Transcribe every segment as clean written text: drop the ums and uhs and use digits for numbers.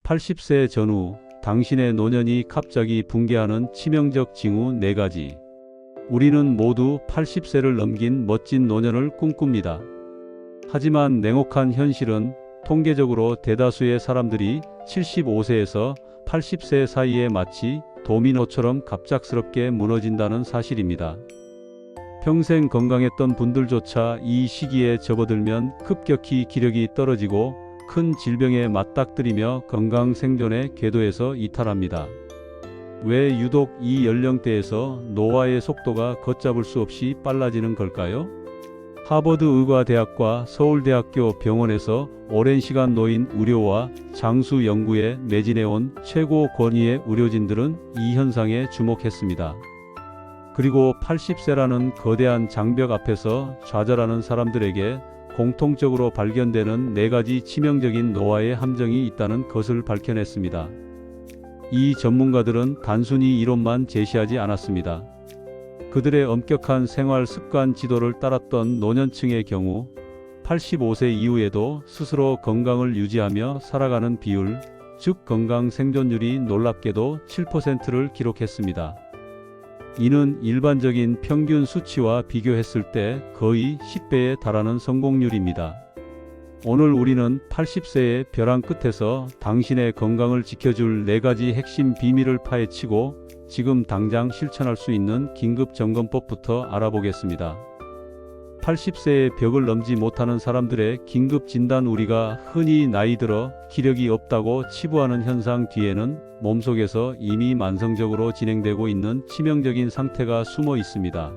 80세 전후 당신의 노년이 갑자기 붕괴하는 치명적 징후 4가지. 우리는 모두 80세를 넘긴 멋진 노년을 꿈꿉니다. 하지만 냉혹한 현실은 통계적으로 대다수의 사람들이 75세에서 80세 사이에 마치 도미노처럼 갑작스럽게 무너진다는 사실입니다. 평생 건강했던 분들조차 이 시기에 접어들면 급격히 기력이 떨어지고 큰 질병에 맞닥뜨리며 건강 생존의 궤도에서 이탈합니다. 왜 유독 이 연령대에서 노화의 속도가 걷잡을 수 없이 빨라지는 걸까요? 하버드 의과대학과 서울대학교 병원에서 오랜 시간 노인 의료와 장수 연구에 매진해온 최고 권위의 의료진들은 이 현상에 주목했습니다. 그리고 80세라는 거대한 장벽 앞에서 좌절하는 사람들에게 공통적으로 발견되는 4가지 치명적인 노화의 함정이 있다는 것을 밝혀냈습니다. 이 전문가들은 단순히 이론만 제시하지 않았습니다. 그들의 엄격한 생활 습관 지도를 따랐던 노년층의 경우 85세 이후에도 스스로 건강을 유지하며 살아가는 비율, 즉 건강 생존율이 놀랍게도 7%를 기록했습니다. 이는 일반적인 평균 수치와 비교했을 때 거의 10배에 달하는 성공률입니다. 오늘 우리는 80세의 벼랑 끝에서 당신의 건강을 지켜줄 4가지 핵심 비밀을 파헤치고 지금 당장 실천할 수 있는 긴급 점검법부터 알아보겠습니다. 80세의 벽을 넘지 못하는 사람들의 긴급 진단. 우리가 흔히 나이 들어 기력이 없다고 치부하는 현상 뒤에는 몸속에서 이미 만성적으로 진행되고 있는 치명적인 상태가 숨어 있습니다.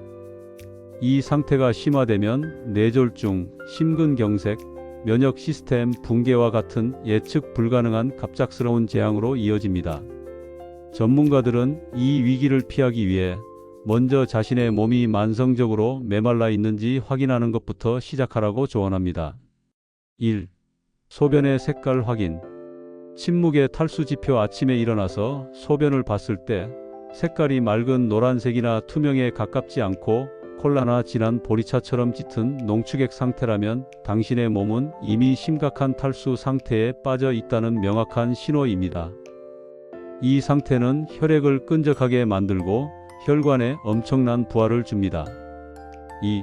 이 상태가 심화되면 뇌졸중, 심근경색, 면역 시스템 붕괴와 같은 예측 불가능한 갑작스러운 재앙으로 이어집니다. 전문가들은 이 위기를 피하기 위해 먼저 자신의 몸이 만성적으로 메말라 있는지 확인하는 것부터 시작하라고 조언합니다. 1. 소변의 색깔 확인. 침묵의 탈수 지표. 아침에 일어나서 소변을 봤을 때 색깔이 맑은 노란색이나 투명에 가깝지 않고 콜라나 진한 보리차처럼 짙은 농축액 상태라면 당신의 몸은 이미 심각한 탈수 상태에 빠져 있다는 명확한 신호입니다. 이 상태는 혈액을 끈적하게 만들고 혈관에 엄청난 부하를 줍니다. 2.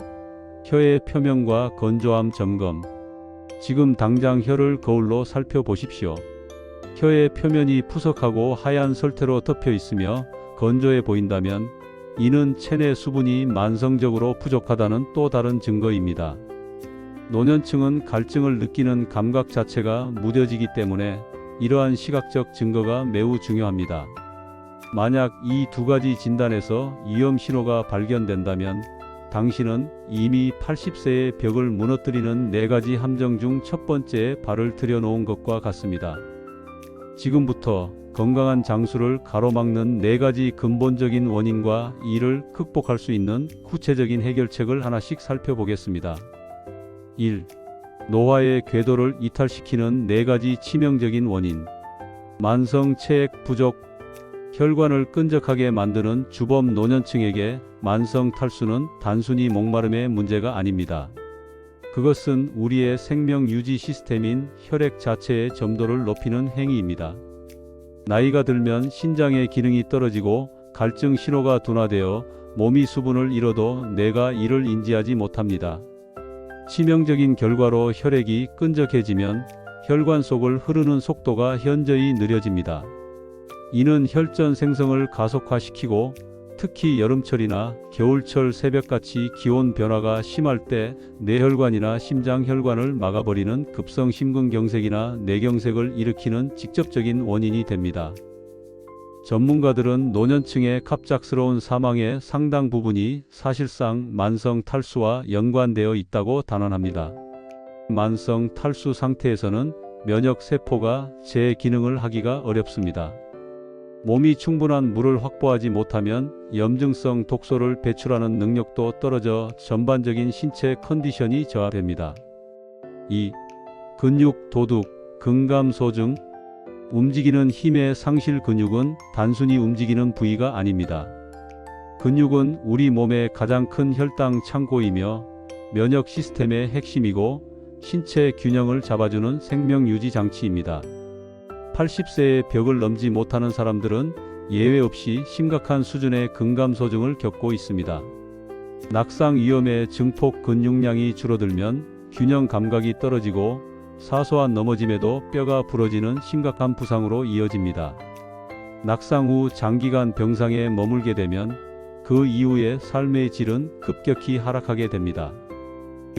혀의 표면과 건조함 점검. 지금 당장 혀를 거울로 살펴보십시오. 혀의 표면이 푸석하고 하얀 설태로 덮여 있으며 건조해 보인다면 이는 체내 수분이 만성적으로 부족하다는 또 다른 증거입니다. 노년층은 갈증을 느끼는 감각 자체가 무뎌지기 때문에 이러한 시각적 증거가 매우 중요합니다. 만약 이 2가지 진단에서 위험 신호가 발견된다면 당신은 이미 80세의 벽을 무너뜨리는 4가지 함정 중 첫 번째에 발을 들여놓은 것과 같습니다. 지금부터 건강한 장수를 가로막는 4가지 근본적인 원인과 이를 극복할 수 있는 구체적인 해결책을 하나씩 살펴보겠습니다. 1. 노화의 궤도를 이탈시키는 4가지 치명적인 원인. 만성 체액 부족. 혈관을 끈적하게 만드는 주범. 노년층에게 만성 탈수는 단순히 목마름의 문제가 아닙니다. 그것은 우리의 생명 유지 시스템인 혈액 자체의 점도를 높이는 행위입니다. 나이가 들면 신장의 기능이 떨어지고 갈증 신호가 둔화되어 몸이 수분을 잃어도 뇌가 이를 인지하지 못합니다. 치명적인 결과로 혈액이 끈적해지면 혈관 속을 흐르는 속도가 현저히 느려집니다. 이는 혈전 생성을 가속화시키고 특히 여름철이나 겨울철 새벽같이 기온 변화가 심할 때 뇌혈관이나 심장혈관을 막아버리는 급성 심근경색이나 뇌경색을 일으키는 직접적인 원인이 됩니다. 전문가들은 노년층의 갑작스러운 사망의 상당 부분이 사실상 만성 탈수와 연관되어 있다고 단언합니다. 만성 탈수 상태에서는 면역 세포가 재기능을 하기가 어렵습니다. 몸이 충분한 물을 확보하지 못하면 염증성 독소를 배출하는 능력도 떨어져 전반적인 신체 컨디션이 저하됩니다. 2. 근육 도둑, 근감소증. 움직이는 힘의 상실. 근육은 단순히 움직이는 부위가 아닙니다. 근육은 우리 몸의 가장 큰 혈당 창고이며 면역 시스템의 핵심이고 신체 균형을 잡아주는 생명 유지 장치입니다. 80세의 벽을 넘지 못하는 사람들은 예외 없이 심각한 수준의 근감소증을 겪고 있습니다. 낙상 위험의 증폭 근육량이 줄어들면 균형 감각이 떨어지고 사소한 넘어짐에도 뼈가 부러지는 심각한 부상으로 이어집니다. 낙상 후 장기간 병상에 머물게 되면 그 이후의 삶의 질은 급격히 하락하게 됩니다.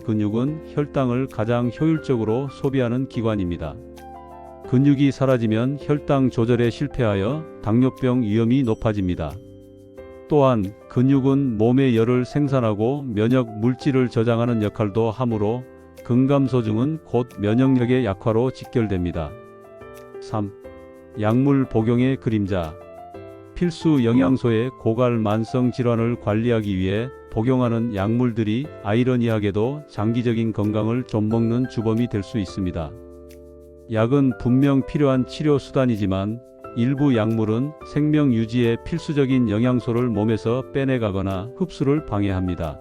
근육은 혈당을 가장 효율적으로 소비하는 기관입니다. 근육이 사라지면 혈당 조절에 실패하여 당뇨병 위험이 높아집니다. 또한 근육은 몸의 열을 생산하고 면역 물질을 저장하는 역할도 하므로 근감소증은 곧 면역력의 약화로 직결됩니다. 3. 약물 복용의 그림자. 필수 영양소의 고갈 만성 질환을 관리하기 위해 복용하는 약물들이 아이러니하게도 장기적인 건강을 좀먹는 주범이 될 수 있습니다. 약은 분명 필요한 치료 수단이지만 일부 약물은 생명 유지에 필수적인 영양소를 몸에서 빼내가거나 흡수를 방해합니다.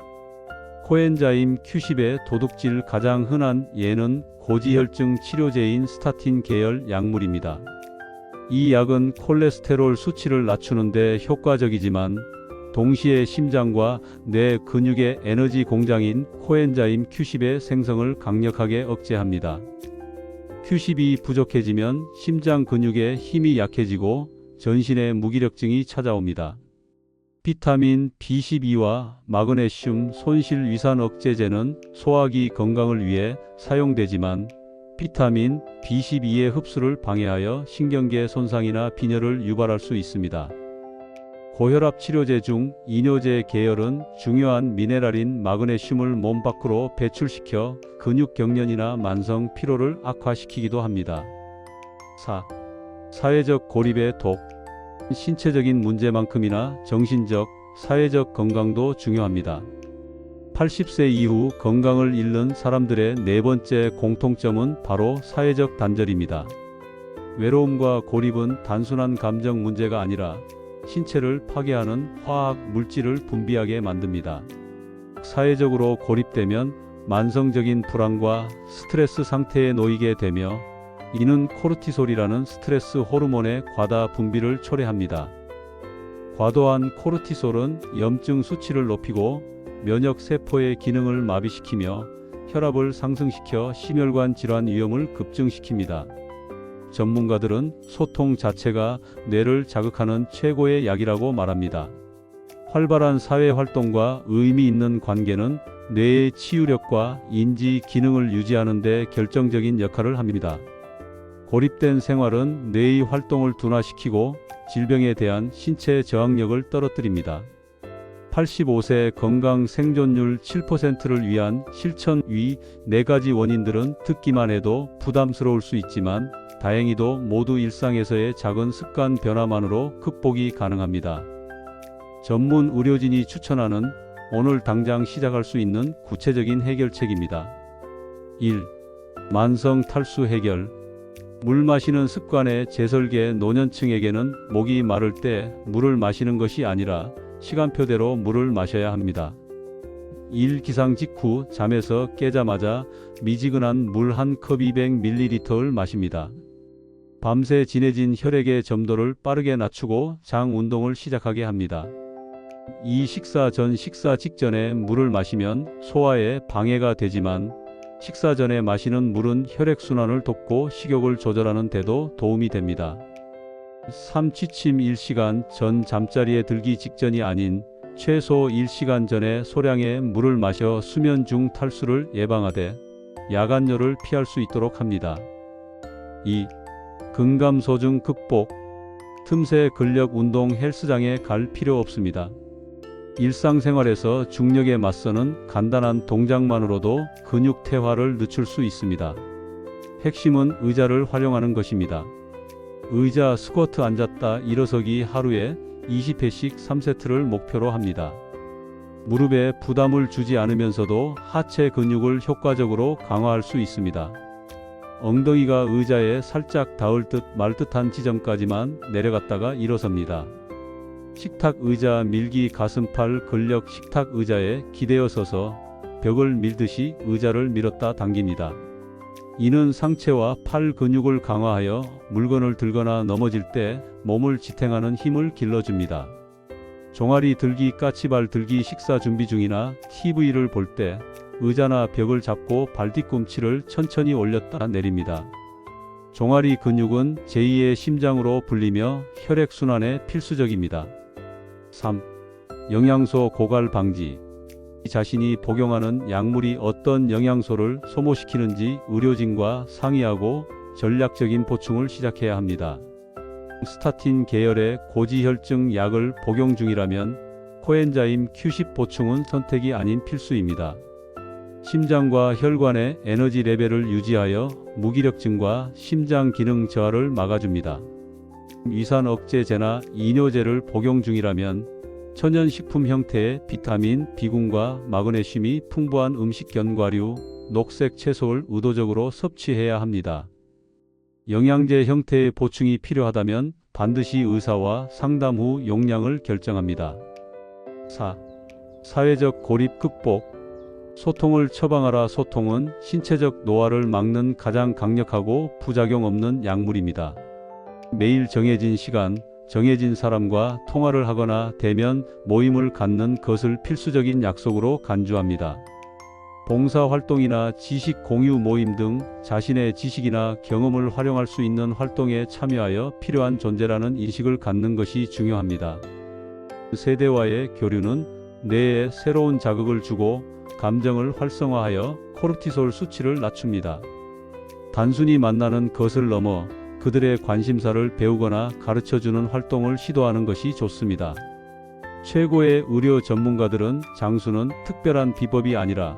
코엔자임 Q10의 도둑질 가장 흔한 예는 고지혈증 치료제인 스타틴 계열 약물입니다. 이 약은 콜레스테롤 수치를 낮추는 데 효과적이지만 동시에 심장과 뇌 근육의 에너지 공장인 코엔자임 Q10의 생성을 강력하게 억제합니다. Q10이 부족해지면 심장 근육의 힘이 약해지고 전신에 무기력증이 찾아옵니다. 비타민 B12와 마그네슘 손실 위산 억제제는 소화기 건강을 위해 사용되지만 비타민 B12의 흡수를 방해하여 신경계 손상이나 빈혈을 유발할 수 있습니다. 고혈압 치료제 중 이뇨제 계열은 중요한 미네랄인 마그네슘을 몸 밖으로 배출시켜 근육 경련이나 만성 피로를 악화시키기도 합니다. 4. 사회적 고립의 독. 신체적인 문제만큼이나 정신적, 사회적 건강도 중요합니다. 80세 이후 건강을 잃는 사람들의 네 번째 공통점은 바로 사회적 단절입니다. 외로움과 고립은 단순한 감정 문제가 아니라 신체를 파괴하는 화학 물질을 분비하게 만듭니다. 사회적으로 고립되면 만성적인 불안과 스트레스 상태에 놓이게 되며 이는 코르티솔이라는 스트레스 호르몬의 과다 분비를 초래합니다. 과도한 코르티솔은 염증 수치를 높이고 면역 세포의 기능을 마비시키며 혈압을 상승시켜 심혈관 질환 위험을 급증시킵니다. 전문가들은 소통 자체가 뇌를 자극하는 최고의 약이라고 말합니다. 활발한 사회 활동과 의미 있는 관계는 뇌의 치유력과 인지 기능을 유지하는 데 결정적인 역할을 합니다. 고립된 생활은 뇌의 활동을 둔화시키고 질병에 대한 신체 저항력을 떨어뜨립니다. 85세 건강 생존율 7%를 위한 실천 위 4가지 원인들은 듣기만 해도 부담스러울 수 있지만 다행히도 모두 일상에서의 작은 습관 변화만으로 극복이 가능합니다. 전문 의료진이 추천하는 오늘 당장 시작할 수 있는 구체적인 해결책입니다. 1. 만성 탈수 해결. 물 마시는 습관의 재설계. 노년층에게는 목이 마를 때 물을 마시는 것이 아니라 시간표대로 물을 마셔야 합니다. 일 기상 직후 잠에서 깨자마자 미지근한 물 한 컵 200ml를 마십니다. 밤새 진해진 혈액의 점도를 빠르게 낮추고 장 운동을 시작하게 합니다. 이 식사 전 식사 직전에 물을 마시면 소화에 방해가 되지만 식사 전에 마시는 물은 혈액순환을 돕고 식욕을 조절하는 데도 도움이 됩니다. 3. 취침 1시간 전 잠자리에 들기 직전이 아닌 최소 1시간 전에 소량의 물을 마셔 수면 중 탈수를 예방하되 야간열을 피할 수 있도록 합니다. 2. 근감소증 극복. 틈새 근력 운동 헬스장에 갈 필요 없습니다. 일상생활에서 중력에 맞서는 간단한 동작만으로도 근육 태화를 늦출 수 있습니다. 핵심은 의자를 활용하는 것입니다. 의자 스쿼트 앉았다 일어서기 하루에 20회씩 3세트를 목표로 합니다. 무릎에 부담을 주지 않으면서도 하체 근육을 효과적으로 강화할 수 있습니다. 엉덩이가 의자에 살짝 닿을 듯 말 듯한 지점까지만 내려갔다가 일어섭니다. 식탁 의자 밀기. 가슴팔 근력. 식탁 의자에 기대어 서서 벽을 밀듯이 의자를 밀었다 당깁니다. 이는 상체와 팔 근육을 강화하여 물건을 들거나 넘어질 때 몸을 지탱하는 힘을 길러줍니다. 종아리 들기, 까치발 들기, 식사 준비 중이나 TV를 볼 때 의자나 벽을 잡고 발 뒤꿈치를 천천히 올렸다 내립니다. 종아리 근육은 제2의 심장으로 불리며 혈액순환에 필수적입니다. 3. 영양소 고갈 방지. 자신이 복용하는 약물이 어떤 영양소를 소모시키는지 의료진과 상의하고 전략적인 보충을 시작해야 합니다. 스타틴 계열의 고지혈증 약을 복용 중이라면 코엔자임 Q10 보충은 선택이 아닌 필수입니다. 심장과 혈관의 에너지 레벨을 유지하여 무기력증과 심장 기능 저하를 막아줍니다. 위산 억제제나 이뇨제를 복용 중이라면 천연식품 형태의 비타민, 비군과 마그네슘이 풍부한 음식 견과류, 녹색 채소를 의도적으로 섭취해야 합니다. 영양제 형태의 보충이 필요하다면 반드시 의사와 상담 후 용량을 결정합니다. 4. 사회적 고립 극복. 소통을 처방하라. 소통은 신체적 노화를 막는 가장 강력하고 부작용 없는 약물입니다. 매일 정해진 시간, 정해진 사람과 통화를 하거나 대면 모임을 갖는 것을 필수적인 약속으로 간주합니다. 봉사활동이나 지식 공유 모임 등 자신의 지식이나 경험을 활용할 수 있는 활동에 참여하여 필요한 존재라는 인식을 갖는 것이 중요합니다. 세대와의 교류는 뇌에 새로운 자극을 주고 감정을 활성화하여 코르티솔 수치를 낮춥니다. 단순히 만나는 것을 넘어 그들의 관심사를 배우거나 가르쳐주는 활동을 시도하는 것이 좋습니다. 최고의 의료 전문가들은 장수는 특별한 비법이 아니라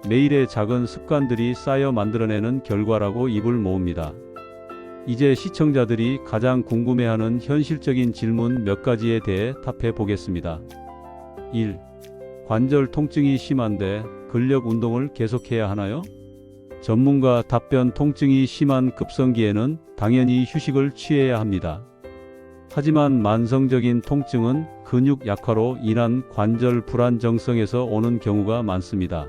매일의 작은 습관들이 쌓여 만들어내는 결과라고 입을 모읍니다. 이제 시청자들이 가장 궁금해하는 현실적인 질문 몇 가지에 대해 답해 보겠습니다. 1. 관절 통증이 심한데 근력 운동을 계속해야 하나요? 전문가 답변. 통증이 심한 급성기에는 당연히 휴식을 취해야 합니다. 하지만 만성적인 통증은 근육 약화로 인한 관절 불안정성에서 오는 경우가 많습니다.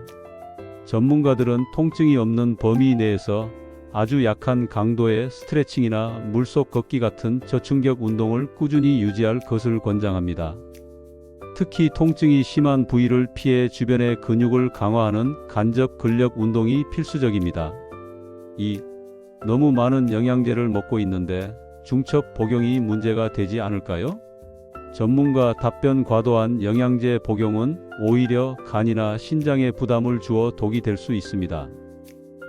전문가들은 통증이 없는 범위 내에서 아주 약한 강도의 스트레칭이나 물속 걷기 같은 저충격 운동을 꾸준히 유지할 것을 권장합니다. 특히 통증이 심한 부위를 피해 주변의 근육을 강화하는 간접 근력 운동이 필수적입니다. 2. 너무 많은 영양제를 먹고 있는데 중첩 복용이 문제가 되지 않을까요? 전문가 답변. 과도한 영양제 복용은 오히려 간이나 신장에 부담을 주어 독이 될 수 있습니다.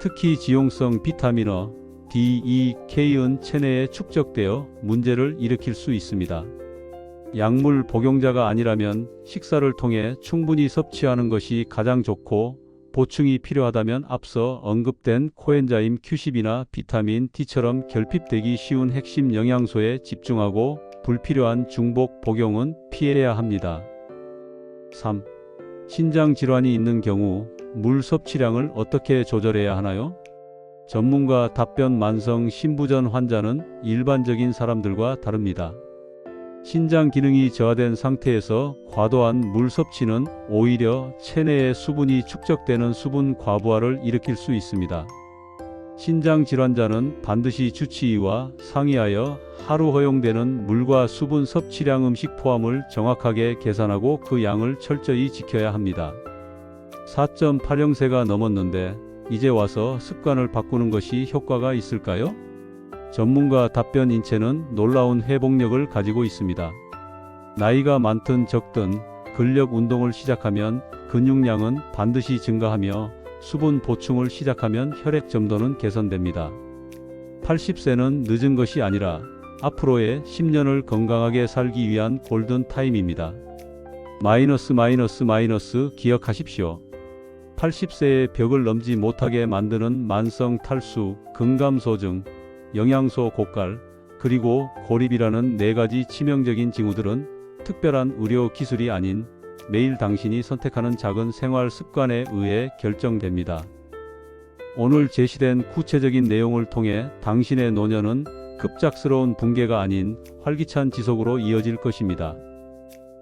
특히 지용성 비타민어, D, E, K은 체내에 축적되어 문제를 일으킬 수 있습니다. 약물 복용자가 아니라면 식사를 통해 충분히 섭취하는 것이 가장 좋고, 보충이 필요하다면 앞서 언급된 코엔자임 Q10이나 비타민 D처럼 결핍되기 쉬운 핵심 영양소에 집중하고 불필요한 중복 복용은 피해야 합니다. 3. 신장 질환이 있는 경우 물 섭취량을 어떻게 조절해야 하나요? 전문가 답변. 만성 심부전 환자는 일반적인 사람들과 다릅니다. 신장 기능이 저하된 상태에서 과도한 물 섭취는 오히려 체내에 수분이 축적되는 수분 과부하를 일으킬 수 있습니다. 신장 질환자는 반드시 주치의와 상의하여 하루 허용되는 물과 수분 섭취량, 음식 포함을 정확하게 계산하고 그 양을 철저히 지켜야 합니다. 4.8형세가 넘었는데 이제 와서 습관을 바꾸는 것이 효과가 있을까요? 전문가 답변. 인체는 놀라운 회복력을 가지고 있습니다. 나이가 많든 적든 근력 운동을 시작하면 근육량은 반드시 증가하며 수분 보충을 시작하면 혈액 점도는 개선됩니다. 80세는 늦은 것이 아니라 앞으로의 10년을 건강하게 살기 위한 골든 타임입니다. 기억하십시오. 80세의 벽을 넘지 못하게 만드는 만성 탈수, 근감소증, 영양소 고갈, 그리고 고립이라는 4가지 치명적인 징후들은 특별한 의료 기술이 아닌 매일 당신이 선택하는 작은 생활 습관에 의해 결정됩니다. 오늘 제시된 구체적인 내용을 통해 당신의 노년은 급작스러운 붕괴가 아닌 활기찬 지속으로 이어질 것입니다.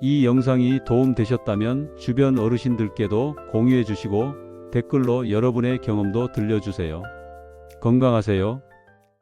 이 영상이 도움되셨다면 주변 어르신들께도 공유해 주시고 댓글로 여러분의 경험도 들려주세요. 건강하세요.